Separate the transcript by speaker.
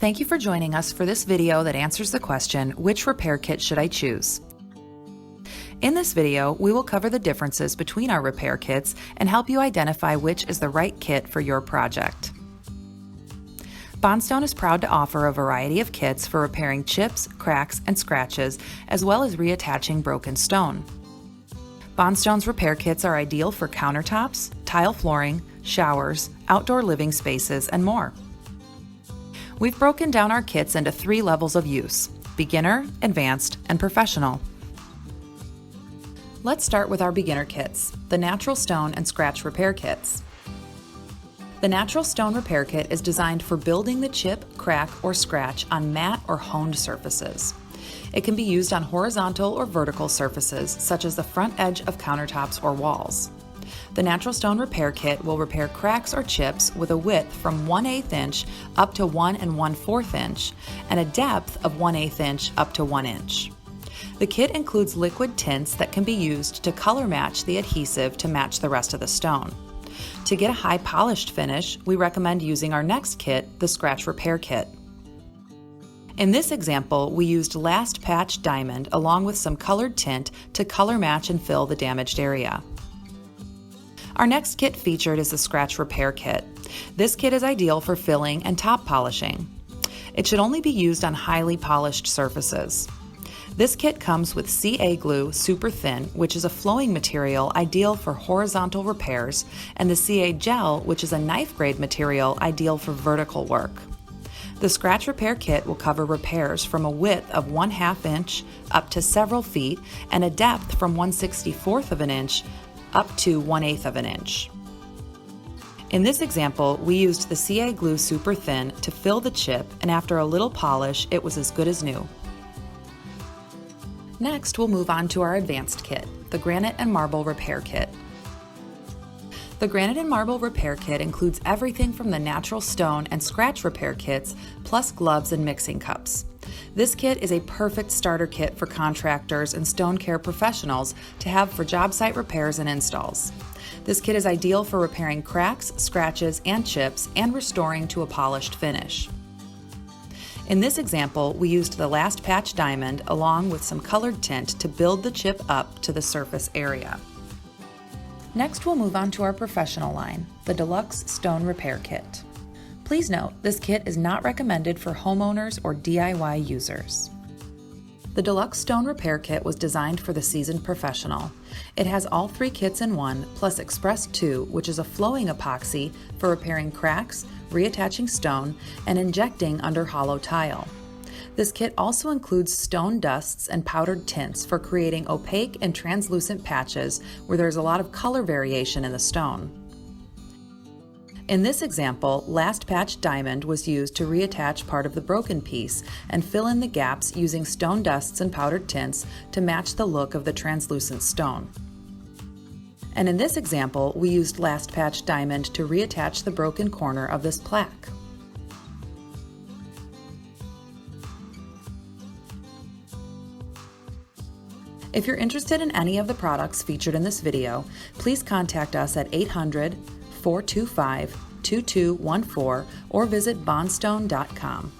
Speaker 1: Thank you for joining us for this video that answers the question, which repair kit should I choose? In this video, we will cover the differences between our repair kits and help you identify which is the right kit for your project. Bondstone is proud to offer a variety of kits for repairing chips, cracks, and scratches, as well as reattaching broken stone. Bondstone's repair kits are ideal for countertops, tile flooring, showers, outdoor living spaces, and more. We've broken down our kits into 3 levels of use: beginner, advanced, and professional. Let's start with our beginner kits, the Natural Stone and Scratch repair kits. The Natural Stone repair kit is designed for building the chip, crack, or scratch on matte or honed surfaces. It can be used on horizontal or vertical surfaces, such as the front edge of countertops or walls. The Natural Stone repair kit will repair cracks or chips with a width from 1/8 inch up to 1 1/4 inch and a depth of 1/8 inch up to 1 inch. The kit includes liquid tints that can be used to color match the adhesive to match the rest of the stone. To get a high polished finish, we recommend using our next kit, the Scratch repair kit. In this example, we used Last Patch Diamond along with some colored tint to color match and fill the damaged area. Our next kit featured is the Scratch repair kit. This kit is ideal for filling and top polishing. It should only be used on highly polished surfaces. This kit comes with CA Glue Super Thin, which is a flowing material ideal for horizontal repairs, and the CA Gel, which is a knife-grade material ideal for vertical work. The Scratch repair kit will cover repairs from a width of 1/2 inch up to several feet and a depth from 1/64 of an inch up to 1/8 of an inch. In this example, we used the CA Glue Super Thin to fill the chip, and after a little polish, it was as good as new. Next, we'll move on to our advanced kit, the Granite and Marble repair kit. The Granite and Marble repair kit includes everything from the Natural Stone and Scratch repair kits, plus gloves and mixing cups. This kit is a perfect starter kit for contractors and stone care professionals to have for job site repairs and installs. This kit is ideal for repairing cracks, scratches, and chips and restoring to a polished finish. In this example, we used the Last Patch Diamond along with some colored tint to build the chip up to the surface area. Next, we'll move on to our professional line, the Deluxe Stone repair kit. Please note, this kit is not recommended for homeowners or DIY users. The Deluxe Stone repair kit was designed for the seasoned professional. It has all 3 kits in one, plus Express 2, which is a flowing epoxy for repairing cracks, reattaching stone, and injecting under hollow tile. This kit also includes stone dusts and powdered tints for creating opaque and translucent patches where there's a lot of color variation in the stone. In this example, Last Patch Diamond was used to reattach part of the broken piece and fill in the gaps using stone dusts and powdered tints to match the look of the translucent stone. And in this example, we used Last Patch Diamond to reattach the broken corner of this plaque. If you're interested in any of the products featured in this video, please contact us at 800-425-2214 or visit bondstone.com.